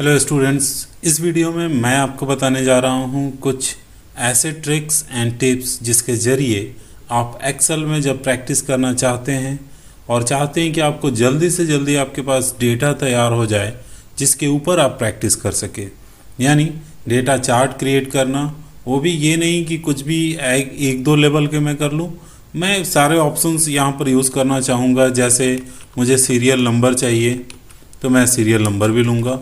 Hello students, इस video में मैं आपको बताने जा रहा हूं कुछ ऐसे ट्रिक्स एंड टिप्स जिसके ज़रिए आप एक्सेल में जब प्रैक्टिस करना चाहते हैं और चाहते हैं कि आपको जल्दी से जल्दी आपके पास डेटा तैयार हो जाए जिसके ऊपर आप प्रैक्टिस कर सके। यानी डेटा चार्ट क्रिएट करना, वो भी ये नहीं कि कुछ भी एक दो लेवल के मैं कर लूँ। मैं सारे ऑप्शंस यहाँ पर यूज़ करना चाहूँगा। जैसे मुझे सीरियल नंबर चाहिए तो मैं सीरियल नंबर भी लूँगा,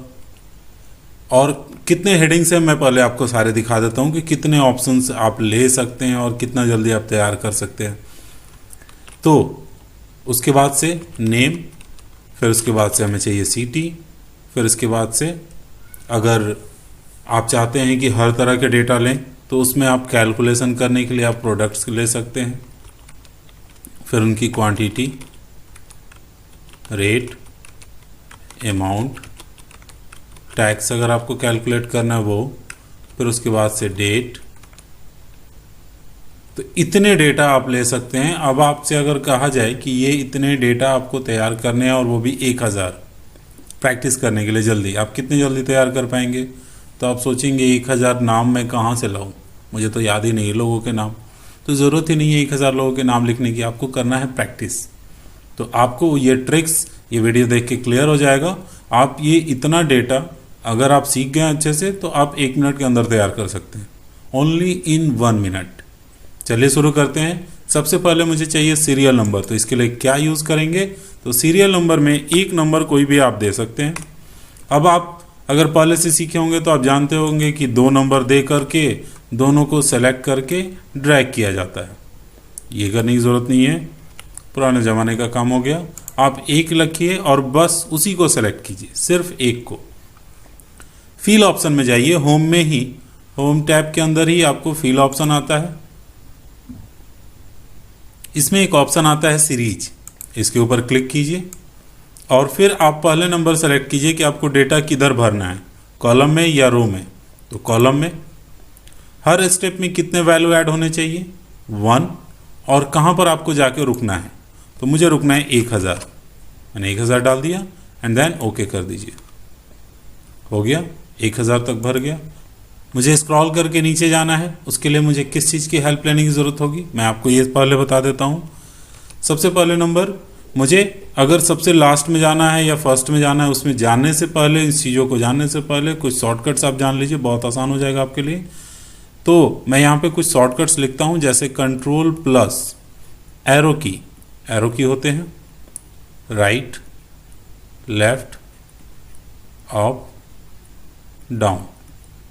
और कितने हेडिंग्स हैं मैं पहले आपको सारे दिखा देता हूँ कि कितने ऑप्शंस आप ले सकते हैं और कितना जल्दी आप तैयार कर सकते हैं। तो उसके बाद से नेम, फिर उसके बाद से हमें चाहिए सिटी, फिर उसके बाद से अगर आप चाहते हैं कि हर तरह के डेटा लें तो उसमें आप कैलकुलेशन करने के लिए आप प्रोडक्ट्स ले सकते हैं, फिर उनकी क्वांटिटी, रेट, अमाउंट, टैक्स अगर आपको कैलकुलेट करना है वो, फिर उसके बाद से डेट। तो इतने डेटा आप ले सकते हैं। अब आपसे अगर कहा जाए कि ये इतने डेटा आपको तैयार करने हैं और वो भी 1000 प्रैक्टिस करने के लिए, जल्दी आप कितने जल्दी तैयार कर पाएंगे? तो आप सोचेंगे 1000 नाम मैं कहाँ से लाऊं, मुझे तो याद ही नहीं है लोगों के नाम। तो ज़रूरत ही नहीं है 1000 लोगों के नाम लिखने की, आपको करना है प्रैक्टिस। तो आपको ये ट्रिक्स, ये वीडियो देख के क्लियर हो जाएगा। आप ये इतना डेटा अगर आप सीख गए अच्छे से तो आप 1 मिनट के अंदर तैयार कर सकते हैं, ओनली इन 1 मिनट। चलिए शुरू करते हैं। सबसे पहले मुझे चाहिए सीरियल नंबर। तो इसके लिए क्या यूज़ करेंगे? तो सीरियल नंबर में एक नंबर कोई भी आप दे सकते हैं। अब आप अगर पहले से सीखे होंगे तो आप जानते होंगे कि 2 नंबर दे करके दोनों को सेलेक्ट करके ड्रैग किया जाता है। ये करने की ज़रूरत नहीं है, पुराने ज़माने का काम हो गया। आप एक लिखिए और बस उसी को सेलेक्ट कीजिए, सिर्फ एक को। फील ऑप्शन में जाइए, होम में ही, होम टैब के अंदर ही आपको फील ऑप्शन आता है। इसमें एक ऑप्शन आता है सीरीज, इसके ऊपर क्लिक कीजिए और फिर आप पहले नंबर सेलेक्ट कीजिए कि आपको डेटा किधर भरना है, कॉलम में या रो में। तो कॉलम में हर स्टेप में कितने वैल्यू ऐड होने चाहिए? 1। और कहाँ पर आपको जाके रुकना है? तो मुझे रुकना है 1000, मैंने 1000 डाल दिया एंड देन ओके कर दीजिए। हो गया, 1000 तक भर गया। मुझे स्क्रॉल करके नीचे जाना है, उसके लिए मुझे किस चीज़ की हेल्प लेने की ज़रूरत होगी? मैं आपको ये पहले बता देता हूँ। सबसे पहले नंबर, मुझे अगर सबसे लास्ट में जाना है या फर्स्ट में जाना है, उसमें जाने से पहले, इस चीज़ों को जानने से पहले कुछ शॉर्टकट्स आप जान लीजिए, बहुत आसान हो जाएगा आपके लिए। तो मैं यहाँ पे कुछ शॉर्टकट्स लिखता हूँ, जैसे कंट्रोल प्लस एरो की होते हैं, राइट, लेफ्ट, अप, डाउन,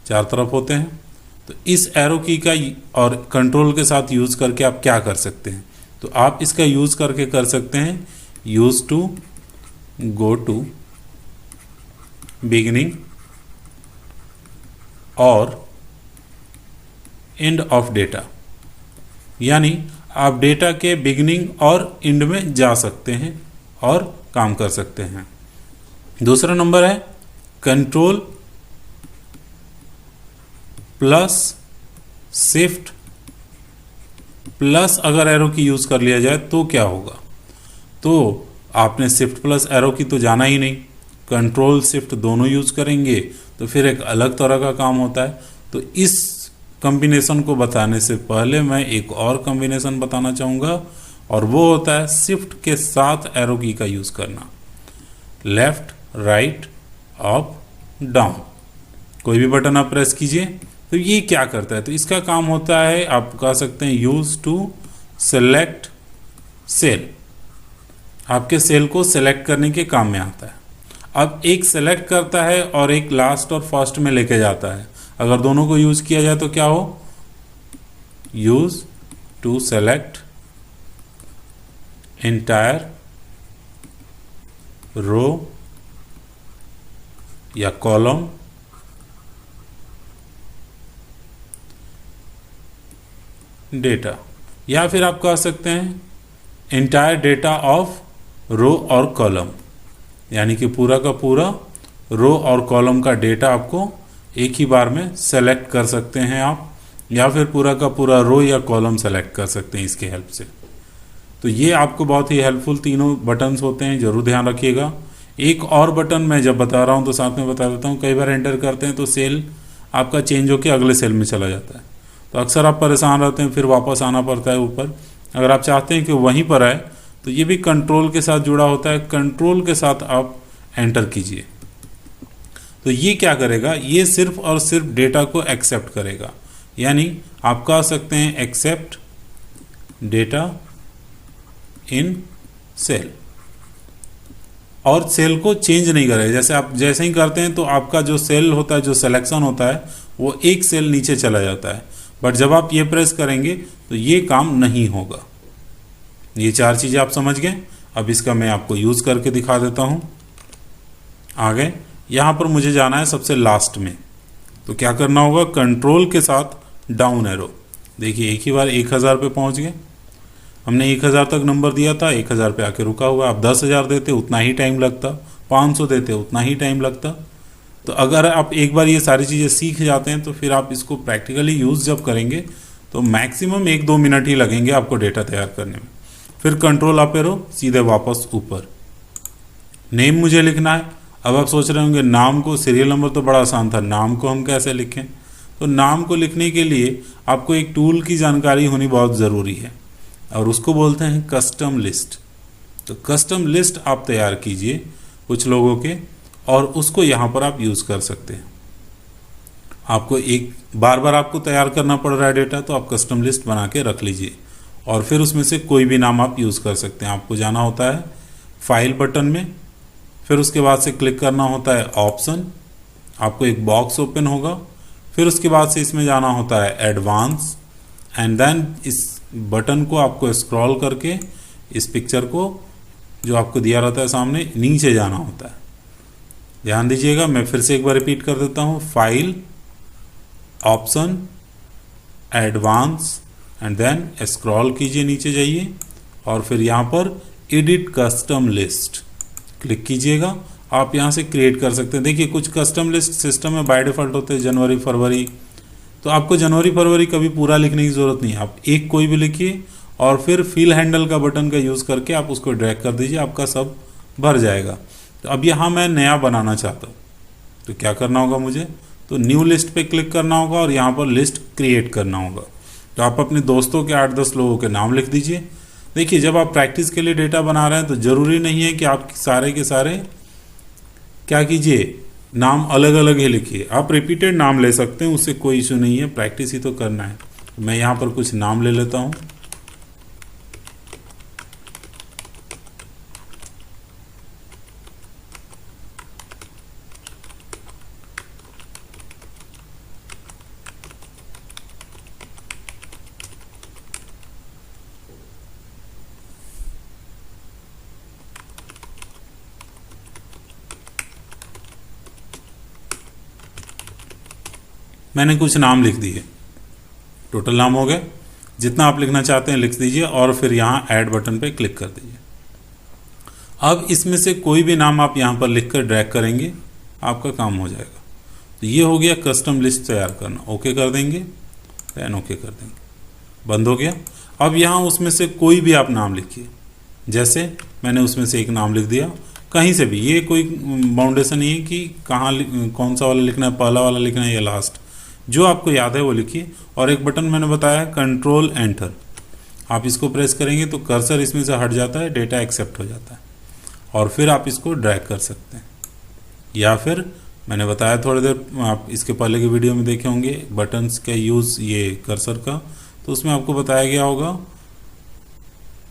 4 तरफ होते हैं। तो इस एरो की का और कंट्रोल के साथ यूज़ करके आप क्या कर सकते हैं? तो आप इसका यूज़ करके कर सकते हैं use to go to beginning और एंड ऑफ डेटा। यानी आप डेटा के बिगिनिंग और एंड में जा सकते हैं और काम कर सकते हैं। दूसरा नंबर है कंट्रोल प्लस शिफ्ट प्लस अगर एरो की यूज़ कर लिया जाए तो क्या होगा? तो आपने शिफ्ट प्लस एरो की तो जाना ही नहीं, कंट्रोल शिफ्ट दोनों यूज़ करेंगे तो फिर एक अलग तरह का काम होता है। तो इस कॉम्बिनेशन को बताने से पहले मैं एक और कॉम्बिनेशन बताना चाहूँगा, और वो होता है शिफ्ट के साथ एरो की का यूज़ करना। लेफ्ट, राइट, अप, डाउन, कोई भी बटन आप प्रेस कीजिए। तो ये क्या करता है? तो इसका काम होता है, आप कह सकते हैं यूज टू सेलेक्ट सेल, आपके सेल को सेलेक्ट करने के काम में आता है। अब एक सेलेक्ट करता है और एक लास्ट और फर्स्ट में लेके जाता है। अगर दोनों को यूज किया जाए तो क्या हो? Use to select entire row या कॉलम डेटा, या फिर आप कह सकते हैं एंटायर डेटा ऑफ रो और कॉलम, यानी कि पूरा का पूरा रो और कॉलम का डेटा आपको एक ही बार में सेलेक्ट कर सकते हैं आप, या फिर पूरा का पूरा रो या कॉलम सेलेक्ट कर सकते हैं इसके हेल्प से। तो ये आपको बहुत ही हेल्पफुल तीनों बटन्स होते हैं, ज़रूर ध्यान रखिएगा। एक और बटन मैं जब बता रहा हूँ तो साथ में बता देता हूँ, कई बार एंटर करते हैं तो सेल आपका चेंज होकर अगले सेल में चला जाता है, तो अक्सर आप परेशान रहते हैं, फिर वापस आना पड़ता है ऊपर। अगर आप चाहते हैं कि वहीं पर आए तो ये भी कंट्रोल के साथ जुड़ा होता है, कंट्रोल के साथ आप एंटर कीजिए। तो ये क्या करेगा, ये सिर्फ और सिर्फ डेटा को एक्सेप्ट करेगा, यानी आप कह सकते हैं एक्सेप्ट डेटा इन सेल, और सेल को चेंज नहीं करेगा। जैसे आप जैसे ही करते हैं तो आपका जो सेल होता है, जो सिलेक्शन होता है, वो एक सेल नीचे चला जाता है, बट जब आप ये प्रेस करेंगे तो ये काम नहीं होगा। ये 4 चीज़ें आप समझ गए। अब इसका मैं आपको यूज़ करके दिखा देता हूँ। आगे यहाँ पर मुझे जाना है सबसे लास्ट में, तो क्या करना होगा, कंट्रोल के साथ डाउन एरो। देखिए एक ही बार 1000 पे पहुँच गए। हमने 1000 तक नंबर दिया था, 1000 पे आके रुका हुआ। आप 10,000 देते उतना ही टाइम लगता, 500 देते उतना ही टाइम लगता। तो अगर आप एक बार ये सारी चीज़ें सीख जाते हैं तो फिर आप इसको प्रैक्टिकली यूज़ जब करेंगे तो मैक्सिमम 1-2 मिनट ही लगेंगे आपको डेटा तैयार करने में। फिर कंट्रोल अप एरो, सीधे वापस ऊपर। नेम मुझे लिखना है। अब आप सोच रहे होंगे नाम को, सीरियल नंबर तो बड़ा आसान था, नाम को हम कैसे लिखें। तो नाम को लिखने के लिए आपको एक टूल की जानकारी होनी बहुत ज़रूरी है, और उसको बोलते हैं कस्टम लिस्ट। तो कस्टम लिस्ट आप तैयार कीजिए कुछ लोगों के, और उसको यहाँ पर आप यूज़ कर सकते हैं। आपको एक बार बार आपको तैयार करना पड़ रहा है डेटा, तो आप कस्टम लिस्ट बना के रख लीजिए, और फिर उसमें से कोई भी नाम आप यूज़ कर सकते हैं। आपको जाना होता है फाइल बटन में, फिर उसके बाद से क्लिक करना होता है ऑप्शन, आपको एक बॉक्स ओपन होगा। फिर उसके बाद से इसमें जाना होता है एडवांस, एंड देन इस बटन को आपको स्क्रॉल करके इस पिक्चर को जो आपको दिया रहता है सामने, नीचे जाना होता है। ध्यान दीजिएगा, मैं फिर से एक बार रिपीट कर देता हूँ, file, option, advance, and then scroll कीजिए, नीचे जाइए, और फिर यहाँ पर एडिट कस्टम लिस्ट क्लिक कीजिएगा। आप यहाँ से क्रिएट कर सकते हैं। देखिए कुछ कस्टम लिस्ट सिस्टम में बाय डिफ़ॉल्ट होते हैं जनवरी फरवरी, तो आपको जनवरी फरवरी कभी पूरा लिखने की ज़रूरत नहीं है। आप एक कोई भी लिखिए, और फिर फिल हैंडल का बटन का यूज़ करके आप उसको ड्रैग कर दीजिए, आपका सब भर जाएगा। तो अब यहाँ मैं नया बनाना चाहता हूँ, तो क्या करना होगा मुझे, तो न्यू लिस्ट पे क्लिक करना होगा, और यहाँ पर लिस्ट क्रिएट करना होगा। तो आप अपने दोस्तों के 8-10 लोगों के नाम लिख दीजिए। देखिए जब आप प्रैक्टिस के लिए डेटा बना रहे हैं तो ज़रूरी नहीं है कि आप सारे के सारे क्या कीजिए, नाम अलग अलग ही लिखिए। आप रिपीटेड नाम ले सकते हैं, उससे कोई इशू नहीं है, प्रैक्टिस ही तो करना है। मैं यहाँ पर कुछ नाम ले लेता हूँ। मैंने कुछ नाम लिख दिए, टोटल नाम हो गए। जितना आप लिखना चाहते हैं लिख दीजिए, और फिर यहाँ ऐड बटन पे क्लिक कर दीजिए। अब इसमें से कोई भी नाम आप यहाँ पर लिखकर ड्रैग करेंगे, आपका काम हो जाएगा। तो ये हो गया कस्टम लिस्ट तैयार करना। ओके कर देंगे, देन ओके कर देंगे, बंद हो गया। अब यहाँ उसमें से कोई भी आप नाम लिखिए, जैसे मैंने उसमें से एक नाम लिख दिया, कहीं से भी, ये कोई बाउंडेशन नहीं है कि कहाँ कौन सा वाला लिखना है, पहला वाला लिखना है या लास्ट, जो आपको याद है वो लिखिए। और एक बटन मैंने बताया कंट्रोल एंटर, आप इसको प्रेस करेंगे तो कर्सर इसमें से हट जाता है, डेटा एक्सेप्ट हो जाता है, और फिर आप इसको ड्रैग कर सकते हैं। या फिर मैंने बताया थोड़ी देर, आप इसके पहले की वीडियो में देखे होंगे बटन्स का यूज़, ये कर्सर का, तो उसमें आपको बताया गया होगा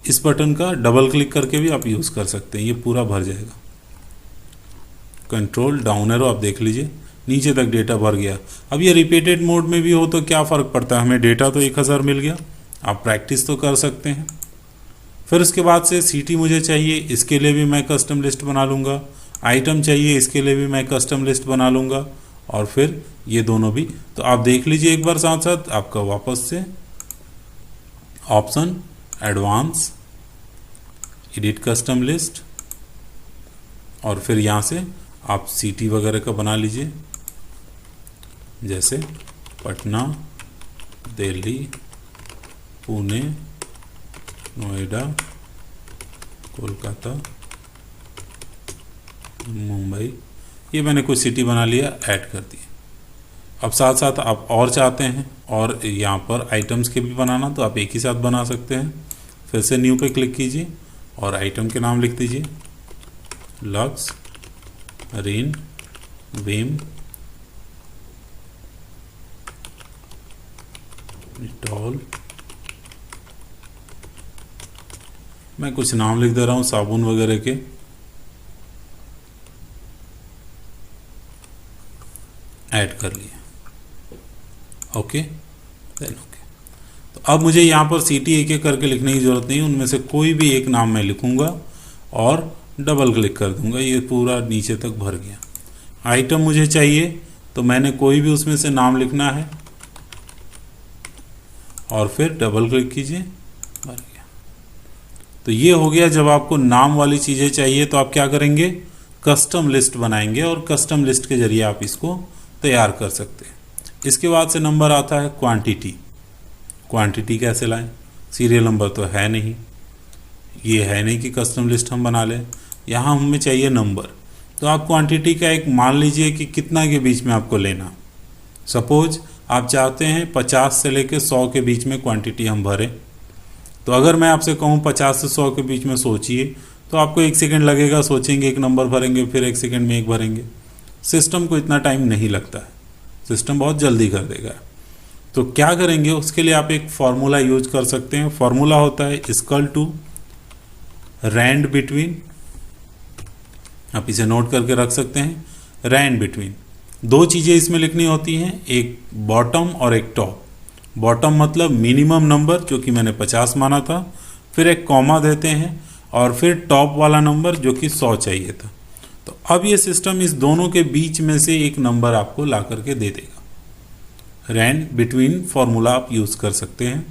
इस बटन का डबल क्लिक करके भी आप यूज़ कर सकते हैं, ये पूरा भर जाएगा। कंट्रोल डाउन एरो, आप देख लीजिए नीचे तक डेटा भर गया। अब ये रिपीटेड मोड में भी हो तो क्या फ़र्क पड़ता है, हमें डेटा तो 1000 मिल गया। आप प्रैक्टिस तो कर सकते हैं। फिर उसके बाद से सिटी मुझे चाहिए, इसके लिए भी मैं कस्टम लिस्ट बना लूँगा। आइटम चाहिए, इसके लिए भी मैं कस्टम लिस्ट बना लूँगा। और फिर ये दोनों भी, तो आप देख लीजिए एक बार साथ साथ, आपका वापस से option, advance, edit custom list, और फिर यहाँ से आप सिटी वगैरह का बना लीजिए, जैसे पटना, दिल्ली, पुणे, नोएडा, कोलकाता, मुंबई, ये मैंने कुछ सिटी बना लिया, ऐड कर दिया। अब साथ साथ आप और चाहते हैं और यहाँ पर आइटम्स के भी बनाना, तो आप एक ही साथ बना सकते हैं। फिर से न्यू पे क्लिक कीजिए और आइटम के नाम लिख दीजिए, लक्स, रिन, विम, डिटॉल, मैं कुछ नाम लिख दे रहा हूँ साबुन वगैरह के। ऐड कर लिया, ओके, देन ओके। तो अब मुझे यहाँ पर सिटी एक एक करके लिखने की ज़रूरत नहीं, उनमें से कोई भी एक नाम मैं लिखूँगा और डबल क्लिक कर दूँगा, ये पूरा नीचे तक भर गया। आइटम मुझे चाहिए तो मैंने कोई भी उसमें से नाम लिखना है और फिर डबल क्लिक कीजिए, भर गया। तो ये हो गया। जब आपको नाम वाली चीज़ें चाहिए तो आप क्या करेंगे, कस्टम लिस्ट बनाएंगे और कस्टम लिस्ट के ज़रिए आप इसको तैयार कर सकते हैं। इसके बाद से नंबर आता है क्वांटिटी। क्वांटिटी कैसे लाएं, सीरियल नंबर तो है नहीं, ये है नहीं कि कस्टम लिस्ट हम बना लें, यहाँ हमें चाहिए नंबर। तो आप क्वांटिटी का एक मान लीजिए कि कितना के बीच में आपको लेना। सपोज आप चाहते हैं 50 से लेकर 100 के बीच में क्वांटिटी हम भरें। तो अगर मैं आपसे कहूँ 50 से 100 के बीच में सोचिए, तो आपको 1 सेकेंड लगेगा, सोचेंगे, एक नंबर भरेंगे, फिर 1 सेकेंड में एक भरेंगे। सिस्टम को इतना टाइम नहीं लगता है, सिस्टम बहुत जल्दी कर देगा। तो क्या करेंगे, उसके लिए आप एक फार्मूला यूज कर सकते हैं। फार्मूला होता है इक्वल टू रैंड बिटवीन, आप इसे नोट करके रख सकते हैं। रैंड बिटवीन, दो चीज़ें इसमें लिखनी होती हैं, एक बॉटम और एक टॉप। बॉटम मतलब मिनिमम नंबर जो कि मैंने 50 माना था, फिर एक कॉमा देते हैं और फिर टॉप वाला नंबर जो कि 100 चाहिए था। तो अब ये सिस्टम इस दोनों के बीच में से एक नंबर आपको ला करके दे देगा। रैंड बिटवीन फार्मूला आप यूज़ कर सकते हैं।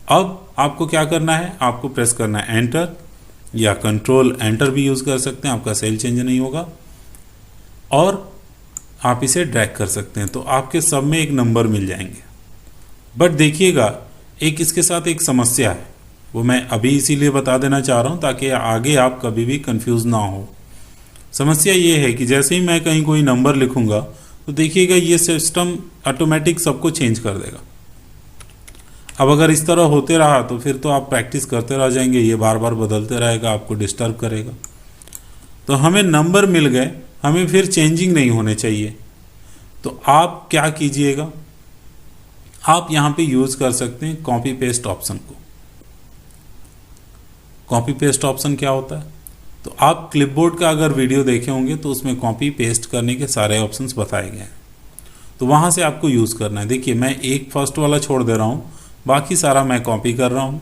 अब आपको क्या करना है, आपको प्रेस करना है एंटर, या कंट्रोल एंटर भी यूज़ कर सकते हैं, आपका सेल चेंज नहीं होगा। और आप इसे ड्रैग कर सकते हैं, तो आपके सब में एक नंबर मिल जाएंगे। बट देखिएगा, एक इसके साथ एक समस्या है, वो मैं अभी इसीलिए बता देना चाह रहा हूँ ताकि आगे आप कभी भी कंफ्यूज ना हो। समस्या ये है कि जैसे ही मैं कहीं कोई नंबर लिखूंगा तो देखिएगा ये सिस्टम ऑटोमेटिक सबको चेंज कर देगा। अब अगर इस तरह होते रहा तो फिर तो आप प्रैक्टिस करते रह जाएंगे, ये बार बार बदलते रहेगा, आपको डिस्टर्ब करेगा। तो हमें नंबर मिल गए, हमें फिर चेंजिंग नहीं होने चाहिए। तो आप क्या कीजिएगा, आप यहाँ पे यूज़ कर सकते हैं कॉपी पेस्ट ऑप्शन को। कॉपी पेस्ट ऑप्शन क्या होता है, तो आप क्लिपबोर्ड का अगर वीडियो देखे होंगे तो उसमें कॉपी पेस्ट करने के सारे ऑप्शंस बताए गए हैं, तो वहाँ से आपको यूज़ करना है। देखिए मैं एक फर्स्ट वाला छोड़ दे रहा हूँ, बाकी सारा मैं कॉपी कर रहा हूँ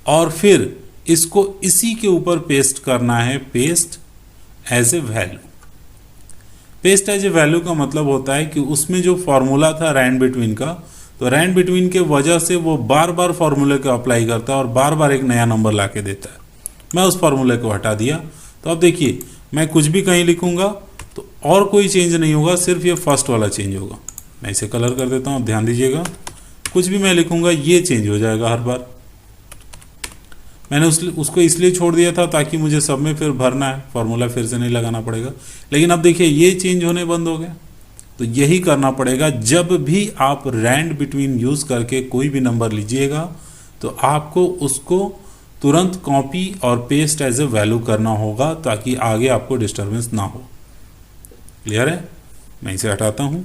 और फिर इसको इसी के ऊपर पेस्ट करना है, paste as a value. Paste as a value का मतलब होता है कि उसमें जो फॉर्मूला था रैंड बिटवीन का, तो रैंड बिटवीन के वजह से वो बार बार फार्मूले को अप्लाई करता है और बार बार एक नया नंबर ला के देता है। मैं उस फार्मूले को हटा दिया, तो अब देखिए मैं कुछ भी कहीं लिखूंगा तो और कोई चेंज नहीं होगा, सिर्फ ये फर्स्ट वाला चेंज होगा। मैं इसे कलर कर देता हूँ, ध्यान दीजिएगा, कुछ भी मैं लिखूंगा ये चेंज हो जाएगा हर बार। मैंने उसको इसलिए छोड़ दिया था ताकि मुझे सब में फिर भरना है, फार्मूला फिर से नहीं लगाना पड़ेगा। लेकिन अब देखिए ये चेंज होने बंद हो गया। तो यही करना पड़ेगा, जब भी आप रैंड बिटवीन यूज़ करके कोई भी नंबर लीजिएगा तो आपको उसको तुरंत कॉपी और पेस्ट एज ए वैल्यू करना होगा ताकि आगे आपको डिस्टर्बेंस ना हो। क्लियर है? मैं इसे हटाता हूँ।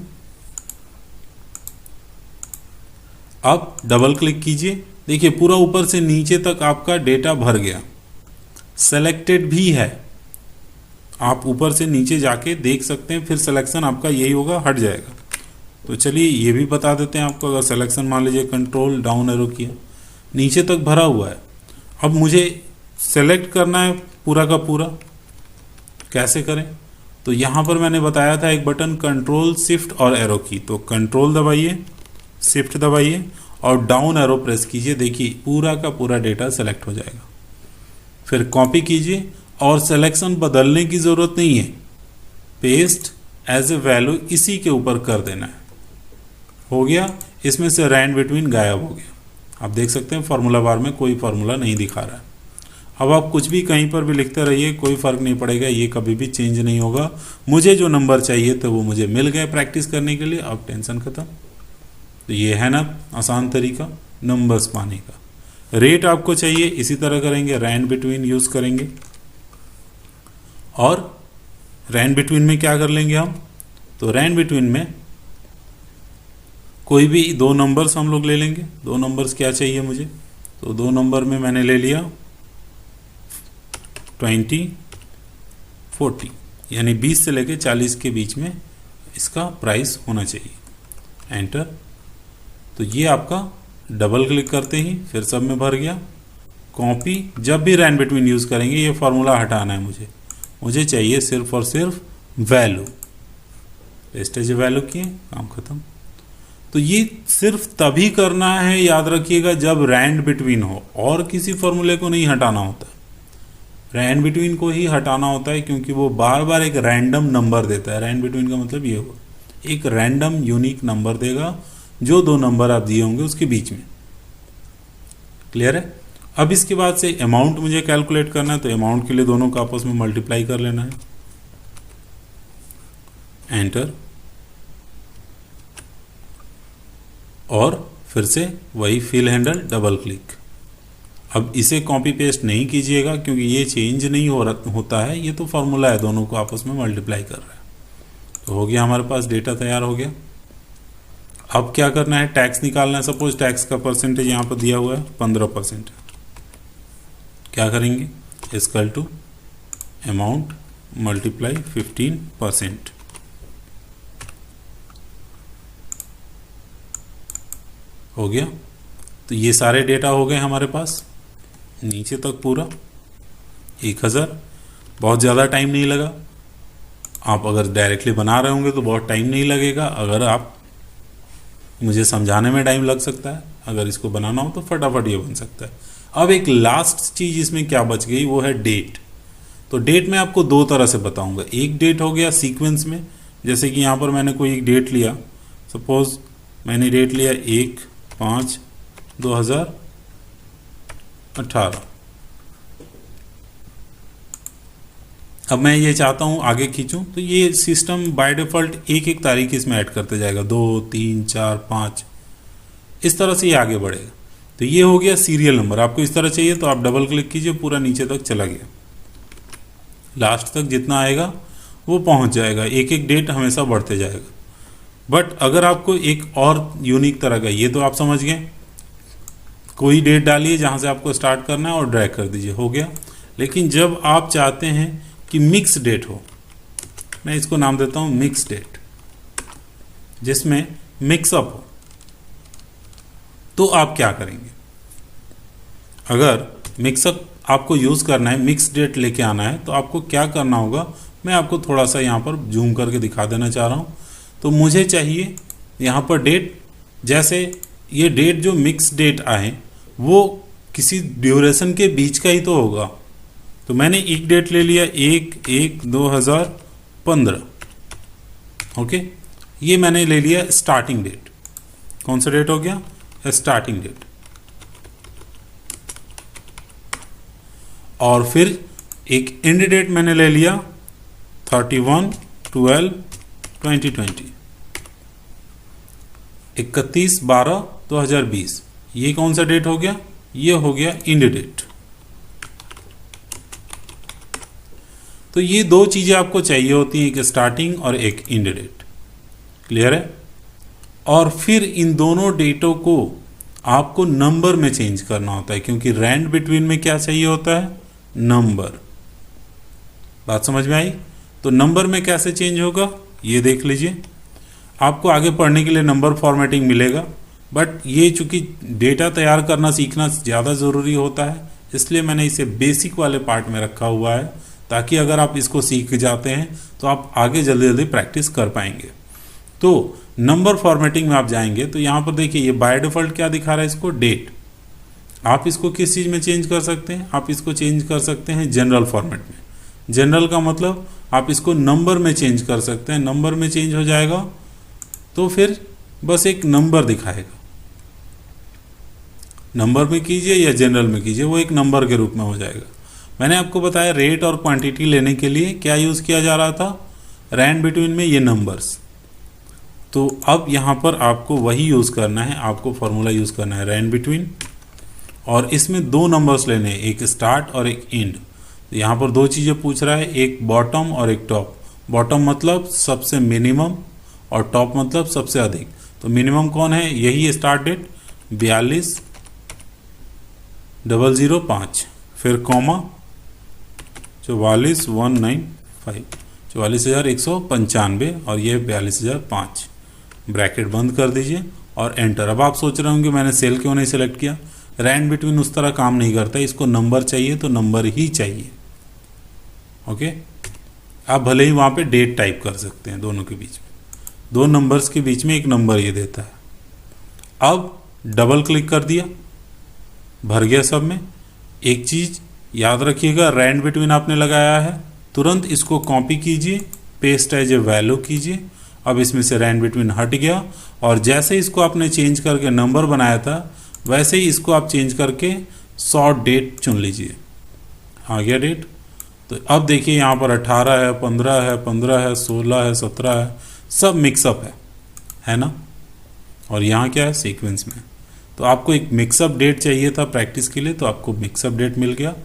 अब डबल क्लिक कीजिए, देखिए पूरा ऊपर से नीचे तक आपका डेटा भर गया, सेलेक्टेड भी है। आप ऊपर से नीचे जाके देख सकते हैं, फिर सिलेक्शन आपका यही होगा, हट जाएगा। तो चलिए ये भी बता देते हैं आपको। अगर सिलेक्शन मान लीजिए कंट्रोल डाउन एरो किया, नीचे तक भरा हुआ है, अब मुझे सेलेक्ट करना है पूरा का पूरा। कैसे करें, तो यहाँ पर मैंने बताया था एक बटन कंट्रोल शिफ्ट और एरो की, तो कंट्रोल दबाइए, शिफ्ट दबाइए और डाउन एरो प्रेस कीजिए। देखिए पूरा का पूरा डेटा सेलेक्ट हो जाएगा। फिर कॉपी कीजिए और सिलेक्शन बदलने की ज़रूरत नहीं है, पेस्ट एज ए वैल्यू इसी के ऊपर कर देना है। हो गया, इसमें से रैंड बिटवीन गायब हो गया। आप देख सकते हैं फार्मूला बार में कोई फार्मूला नहीं दिखा रहा है। अब आप कुछ भी कहीं पर भी लिखते रहिए, कोई फ़र्क नहीं पड़ेगा, ये कभी भी चेंज नहीं होगा। मुझे जो नंबर चाहिए तो वो मुझे मिल गए प्रैक्टिस करने के लिए, अब टेंशन ख़त्म। तो ये है ना आसान तरीका नंबर्स पाने का। रेट आपको चाहिए, इसी तरह करेंगे, रैंड बिटवीन यूज़ करेंगे। और रैंड बिटवीन में क्या कर लेंगे हम, तो रैंड बिटवीन में कोई भी दो नंबर्स हम लोग ले लेंगे। दो नंबर्स क्या चाहिए मुझे, तो दो नंबर में मैंने ले लिया 20 40, यानी 20 से लेके 40 के बीच में इसका प्राइस होना चाहिए। एंटर। तो ये आपका डबल क्लिक करते ही फिर सब में भर गया। कॉपी, जब भी रैंड बिटवीन यूज़ करेंगे ये फार्मूला हटाना है मुझे चाहिए सिर्फ और सिर्फ वैल्यू। पेस्टेज वैल्यू किए, काम खत्म। तो ये सिर्फ तभी करना है, याद रखिएगा, जब रैंड बिटवीन हो, और किसी फॉर्मूले को नहीं हटाना होता। रैंड बिटवीन को ही हटाना होता है क्योंकि वो बार बार एक रैंडम नंबर देता है। रैंड बिटवीन का मतलब ये होगा, एक रैंडम यूनिक नंबर देगा जो दो नंबर आप दिए होंगे उसके बीच में। क्लियर है। अब इसके बाद से अमाउंट मुझे कैलकुलेट करना है, तो अमाउंट के लिए दोनों को आपस में मल्टीप्लाई कर लेना है। एंटर। और फिर से वही फिल हैंडल, डबल क्लिक। अब इसे कॉपी पेस्ट नहीं कीजिएगा क्योंकि ये चेंज नहीं होता है, ये तो फॉर्मूला है, दोनों को आपस में मल्टीप्लाई कर रहा है। तो हो गया हमारे पास, डेटा तैयार हो गया। अब क्या करना है, टैक्स निकालना है। सपोज टैक्स का परसेंटेज यहाँ पर दिया हुआ है 15%। क्या करेंगे, इक्वल टू अमाउंट मल्टीप्लाई 15%। हो गया। तो ये सारे डेटा हो गए हमारे पास नीचे तक पूरा 1000। बहुत ज़्यादा टाइम नहीं लगा। आप अगर डायरेक्टली बना रहे होंगे तो बहुत टाइम नहीं लगेगा, अगर आप मुझे समझाने में टाइम लग सकता है, अगर इसको बनाना हो तो फटाफट ये बन सकता है। अब एक लास्ट चीज़ इसमें क्या बच गई, वो है डेट। तो डेट मैं आपको दो तरह से बताऊंगा। एक डेट हो गया सीक्वेंस में, जैसे कि यहाँ पर मैंने कोई एक डेट लिया, सपोज मैंने डेट लिया 1/5/2018। अब मैं ये चाहता हूँ आगे खींचूं, तो ये सिस्टम बाय डिफ़ॉल्ट एक एक तारीख इसमें ऐड करते जाएगा, 2 3 4 5, इस तरह से ये आगे बढ़ेगा। तो ये हो गया सीरियल नंबर। आपको इस तरह चाहिए तो आप डबल क्लिक कीजिए, पूरा नीचे तक चला गया, लास्ट तक जितना आएगा वो पहुंच जाएगा। एक एक डेट हमेशा बढ़ते जाएगा। बट अगर आपको एक और यूनिक तरह का, ये तो आप समझ गए, कोई डेट डालिए जहाँ से आपको स्टार्ट करना है और ड्रैग कर दीजिए, हो गया। लेकिन जब आप चाहते हैं कि मिक्स डेट हो, मैं इसको नाम देता हूँ मिक्स डेट, जिसमें मिक्सअप हो, तो आप क्या करेंगे। अगर मिक्सअप आपको यूज़ करना है, मिक्स डेट लेके आना है, तो आपको क्या करना होगा, मैं आपको थोड़ा सा यहाँ पर जूम करके दिखा देना चाह रहा हूँ। तो मुझे चाहिए यहाँ पर डेट, जैसे ये डेट जो मिक्स डेट आए वो किसी ड्यूरेशन के बीच का ही तो होगा। तो मैंने एक डेट ले लिया 1/1/2015। ओके, ये मैंने ले लिया स्टार्टिंग डेट। कौन सा डेट हो गया, स्टार्टिंग डेट। और फिर एक एंड डेट मैंने ले लिया 31/12/2020, 31/12/2020। ये कौन सा डेट हो गया, ये हो गया एंड डेट। तो ये दो चीज़ें आपको चाहिए होती हैं, एक स्टार्टिंग और एक एंड डेट। क्लियर है। और फिर इन दोनों डेटों को आपको नंबर में चेंज करना होता है, क्योंकि रैंड बिटवीन में क्या चाहिए होता है, नंबर। बात समझ में आई। तो नंबर में कैसे चेंज होगा ये देख लीजिए। आपको आगे पढ़ने के लिए नंबर फॉर्मेटिंग मिलेगा, बट ये चूंकि डेटा तैयार करना सीखना ज़्यादा ज़रूरी होता है, इसलिए मैंने इसे बेसिक वाले पार्ट में रखा हुआ है, ताकि अगर आप इसको सीख जाते हैं तो आप आगे जल्दी जल्दी प्रैक्टिस कर पाएंगे। तो नंबर फॉर्मेटिंग में आप जाएंगे तो यहाँ पर देखिए, ये बाय डिफ़ॉल्ट क्या दिखा रहा है, इसको डेट। आप इसको किस चीज़ में चेंज कर सकते हैं, आप इसको चेंज कर सकते हैं जनरल फॉर्मेट में। जनरल का मतलब आप इसको नंबर में चेंज कर सकते हैं। नंबर में चेंज हो जाएगा तो फिर बस एक नंबर दिखाएगा। नंबर में कीजिए या जनरल में कीजिए, वो एक नंबर के रूप में हो जाएगा। मैंने आपको बताया रेट और क्वांटिटी लेने के लिए क्या यूज़ किया जा रहा था, रैंड बिटवीन में ये नंबर्स। तो अब यहाँ पर आपको वही यूज़ करना है, आपको फॉर्मूला यूज़ करना है रैंड बिटवीन, और इसमें दो नंबर्स लेने हैं, एक स्टार्ट और एक एंड। तो यहाँ पर दो चीज़ें पूछ रहा है, एक बॉटम और एक टॉप। बॉटम मतलब सबसे मिनिमम और टॉप मतलब सबसे अधिक। तो मिनिमम कौन है, यही स्टार्ट डेट 42,005, फिर कॉमा 44,195, 44,195 और ये 42,005, ब्रैकेट बंद कर दीजिए और एंटर। अब आप सोच रहे होंगे मैंने सेल क्यों नहीं सेलेक्ट किया। रैंड बिटवीन उस तरह काम नहीं करता, इसको नंबर चाहिए तो नंबर ही चाहिए। ओके, आप भले ही वहाँ पे डेट टाइप कर सकते हैं, दोनों के बीच में, दो नंबर्स के बीच में एक नंबर ये देता है। अब डबल क्लिक कर दिया, भर गया सब में। एक चीज़ याद रखिएगा, रैंड बिटवीन आपने लगाया है, तुरंत इसको कॉपी कीजिए, पेस्ट एज ए वैल्यू कीजिए। अब इसमें से रैंड बिटवीन हट गया, और जैसे इसको आपने चेंज करके नंबर बनाया था वैसे ही इसको आप चेंज करके शॉर्ट डेट चुन लीजिए। आ गया डेट। तो अब देखिए यहाँ पर 18 है, 15 है, 15 है, 16 है, 17 है, सब मिक्सअप है ना। और यहाँ क्या है, सीक्वेंस में। तो आपको एक मिक्सअप डेट चाहिए था प्रैक्टिस के लिए, तो आपको मिक्सअप डेट मिल गया।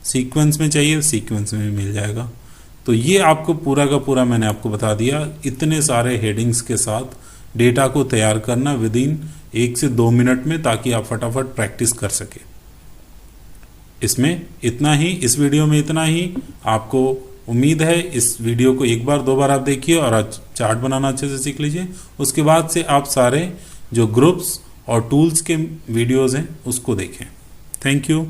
सीक्वेंस में चाहिए, सीक्वेंस में भी मिल जाएगा। तो ये आपको पूरा का पूरा मैंने आपको बता दिया, इतने सारे हेडिंग्स के साथ डेटा को तैयार करना विदिन 1 से 2 मिनट में, ताकि आप फटाफट प्रैक्टिस कर सके। इसमें इतना ही, इस वीडियो में इतना ही। आपको उम्मीद है इस वीडियो को एक बार 2 बार आप देखिए और आज चार्ट बनाना अच्छे से सीख लीजिए। उसके बाद से आप सारे जो ग्रुप्स और टूल्स के वीडियोज़ हैं उसको देखें। Thank you.